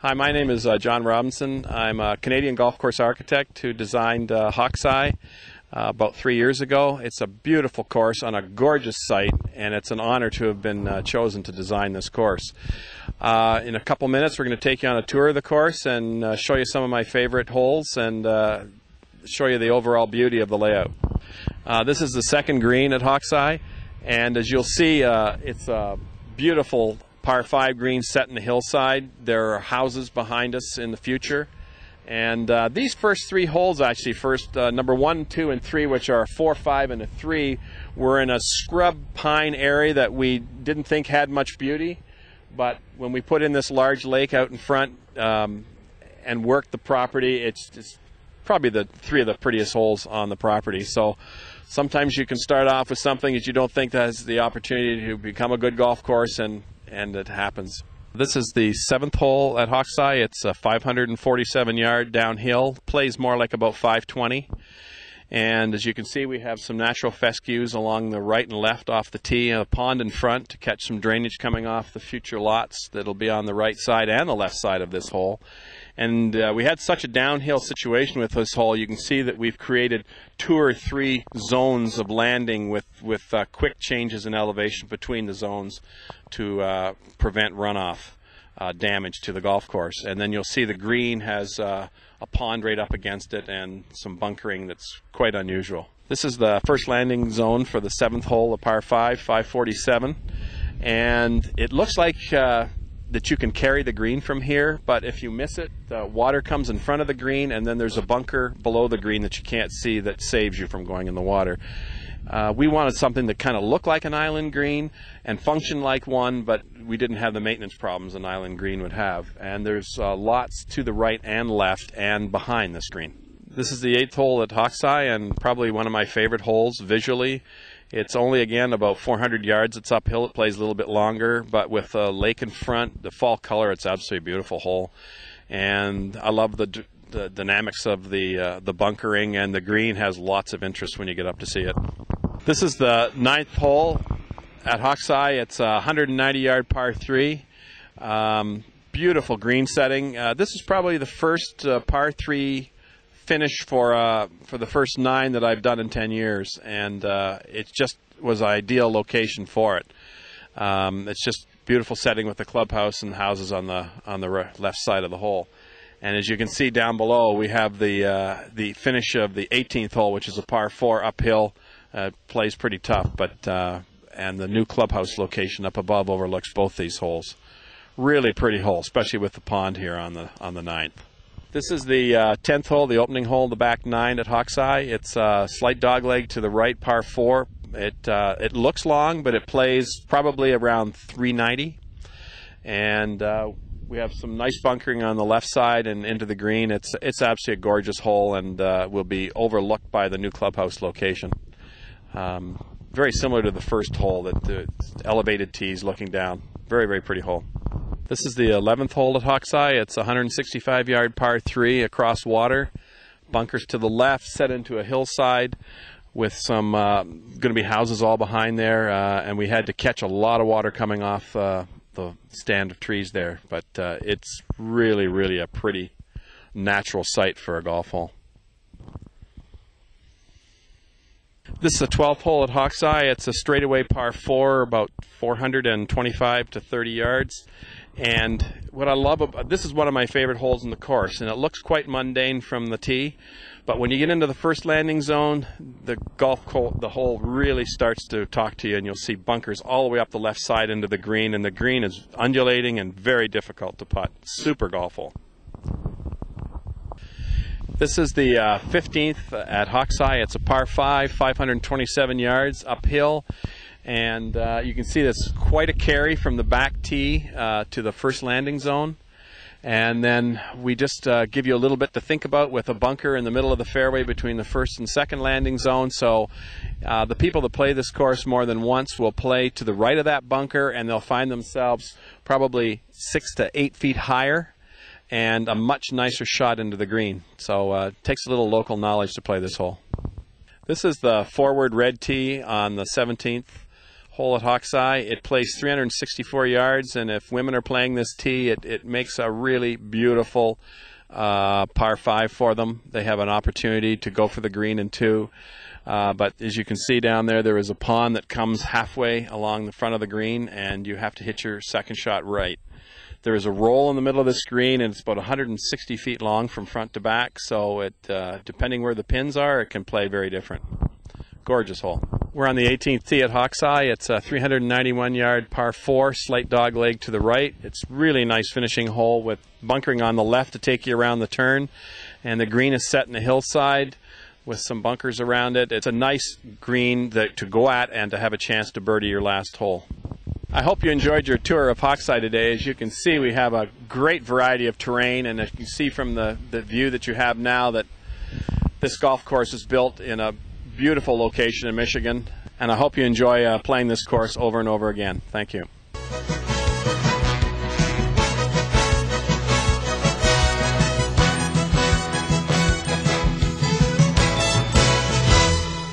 Hi, my name is John Robinson. I'm a Canadian golf course architect who designed Hawkseye about 3 years ago. It's a beautiful course on a gorgeous site, and it's an honor to have been chosen to design this course. In a couple minutes, we're going to take you on a tour of the course and show you some of my favorite holes and show you the overall beauty of the layout. This is the second green at Hawkseye, and as you'll see, it's a beautiful par 5 green set in the hillside. There are houses behind us in the future. And these first 3 holes, actually, number 1, 2, and 3, which are a 4, 5, and a 3, were in a scrub pine area that we didn't think had much beauty. But when we put in this large lake out in front and worked the property, it's probably the 3 of the prettiest holes on the property. So sometimes you can start off with something that you don't think has the opportunity to become a good golf course, and it happens. This is the 7th hole at Hawkseye. It's a 547-yard downhill. Plays more like about 520. And as you can see, we have some natural fescues along the right and left off the tee, and a pond in front to catch some drainage coming off the future lots that'll be on the right side and the left side of this hole. And we had such a downhill situation with this hole, you can see that we've created 2 or 3 zones of landing with quick changes in elevation between the zones to prevent runoff damage to the golf course. And then you'll see the green has a pond right up against it and some bunkering that's quite unusual. This is the first landing zone for the 7th hole, a par 5, 547. And it looks like that you can carry the green from here, but if you miss it, the water comes in front of the green, and then there's a bunker below the green that you can't see that saves you from going in the water. We wanted something that kind of looked like an island green and functioned like one, but we didn't have the maintenance problems an island green would have. And there's lots to the right and left and behind this green. This is the 8th hole at Hawkseye, and probably one of my favorite holes visually. It's only, again, about 400 yards. It's uphill. It plays a little bit longer, but with a lake in front, the fall color, it's absolutely a beautiful hole. And I love the dynamics of the bunkering, and the green has lots of interest when you get up to see it. This is the 9th hole at Hawkseye. It's a 190-yard par 3. Beautiful green setting. This is probably the first par 3 finish for the first 9 that I've done in 10 years, and it just was an ideal location for it. It's just beautiful setting with the clubhouse and houses on the left side of the hole. And as you can see down below, we have the finish of the 18th hole, which is a par 4 uphill. Plays pretty tough, but and the new clubhouse location up above overlooks both these holes. Really pretty hole, especially with the pond here on the 9th. This is the 10th hole, the opening hole, the back 9 at Hawkseye. It's a slight dogleg to the right, par 4. It looks long, but it plays probably around 390. And we have some nice bunkering on the left side and into the green. It's absolutely a gorgeous hole, and will be overlooked by the new clubhouse location. Very similar to the first hole, the elevated tees looking down. Very, very pretty hole. This is the 11th hole at Hawkseye. It's a 165-yard par 3 across water. Bunkers to the left, set into a hillside with some going to be houses all behind there, and we had to catch a lot of water coming off the stand of trees there. But it's really, really a pretty natural site for a golf hole. This is the 12th hole at Hawkseye. It's a straightaway par 4, about 425 to 30 yards. And what I love about this is one of my favorite holes in the course, and it looks quite mundane from the tee, but when you get into the first landing zone, the hole really starts to talk to you, and you'll see bunkers all the way up the left side into the green, and the green is undulating and very difficult to putt. Super golf hole. This is the 15th at Hawkseye. It's a par 5, 527 yards uphill. And you can see that's quite a carry from the back tee to the first landing zone. And then we just give you a little bit to think about with a bunker in the middle of the fairway between the first and second landing zone. So the people that play this course more than once will play to the right of that bunker, and they'll find themselves probably 6 to 8 feet higher and a much nicer shot into the green. So it takes a little local knowledge to play this hole. This is the forward red tee on the 17th hole at Hawkseye. It plays 364 yards, and if women are playing this tee, it makes a really beautiful par 5 for them. They have an opportunity to go for the green in 2. But as you can see down there, there is a pond that comes halfway along the front of the green, and you have to hit your second shot right. There is a roll in the middle of this green, and it's about 160 feet long from front to back, so it, depending where the pins are, it can play very different. Gorgeous hole. We're on the 18th tee at Hawkseye. It's a 391-yard par 4, slight dog leg to the right. It's really nice finishing hole with bunkering on the left to take you around the turn, and the green is set in the hillside with some bunkers around it. It's a nice green to go at and to have a chance to birdie your last hole. I hope you enjoyed your tour of Hawkseye today. As you can see, we have a great variety of terrain, and as you can see from the view that you have now, that this golf course is built in a beautiful location in Michigan, and I hope you enjoy playing this course over and over again. Thank you.